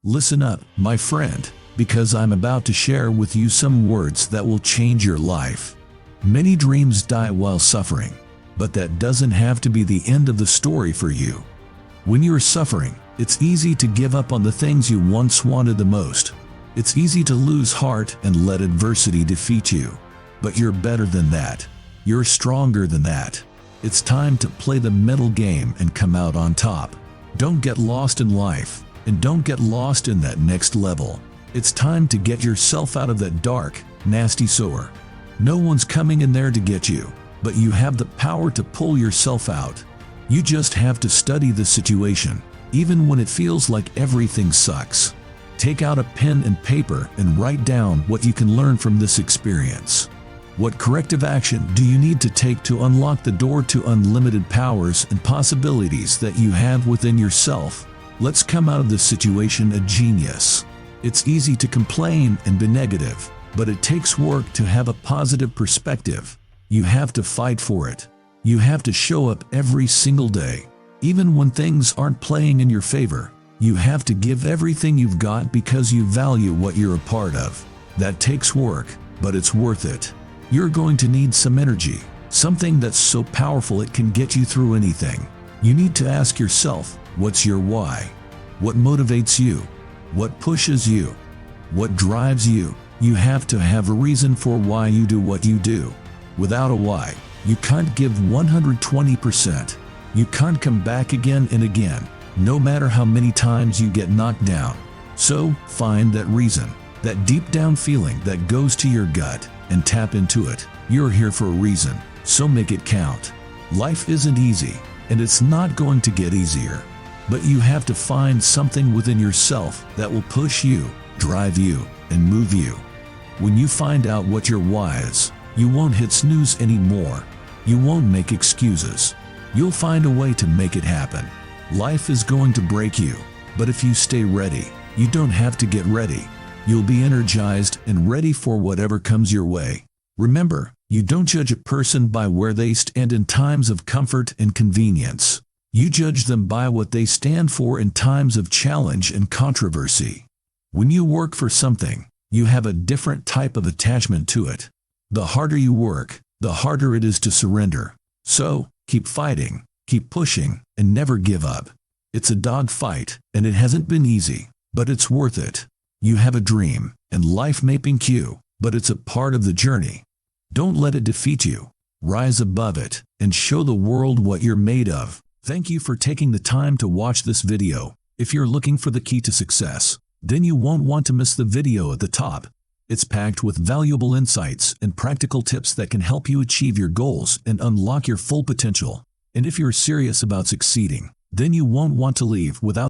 Listen up, my friend, because I'm about to share with you some words that will change your life. Many dreams die while suffering, but that doesn't have to be the end of the story for you. When you're suffering, it's easy to give up on the things you once wanted the most. It's easy to lose heart and let adversity defeat you. But you're better than that. You're stronger than that. It's time to play the mental game and come out on top. Don't get lost in life, and don't get lost in that next level. It's time to get yourself out of that dark, nasty sewer. No one's coming in there to get you, but you have the power to pull yourself out. You just have to study the situation, even when it feels like everything sucks. Take out a pen and paper and write down what you can learn from this experience. What corrective action do you need to take to unlock the door to unlimited powers and possibilities that you have within yourself? Let's come out of this situation a genius. It's easy to complain and be negative, but it takes work to have a positive perspective. You have to fight for it. You have to show up every single day. Even when things aren't playing in your favor, you have to give everything you've got because you value what you're a part of. That takes work, but it's worth it. You're going to need some energy, something that's so powerful it can get you through anything. You need to ask yourself, what's your why? What motivates you? What pushes you? What drives you? You have to have a reason for why you do what you do. Without a why, you can't give 120%. You can't come back again and again, no matter how many times you get knocked down. So, find that reason, that deep down feeling that goes to your gut, and tap into it. You're here for a reason, so make it count. Life isn't easy, and it's not going to get easier. But you have to find something within yourself that will push you, drive you, and move you. When you find out what your why is, you won't hit snooze anymore. You won't make excuses. You'll find a way to make it happen. Life is going to break you, but if you stay ready, you don't have to get ready. You'll be energized and ready for whatever comes your way. Remember, you don't judge a person by where they stand in times of comfort and convenience. You judge them by what they stand for in times of challenge and controversy. When you work for something, you have a different type of attachment to it. The harder you work, the harder it is to surrender. So, keep fighting, keep pushing, and never give up. It's a dogfight, and it hasn't been easy, but it's worth it. You have a dream, and life may pink you, but it's a part of the journey. Don't let it defeat you. Rise above it, and show the world what you're made of. Thank you for taking the time to watch this video. If you're looking for the key to success, then you won't want to miss the video at the top. It's packed with valuable insights and practical tips that can help you achieve your goals and unlock your full potential. And if you're serious about succeeding, then you won't want to leave without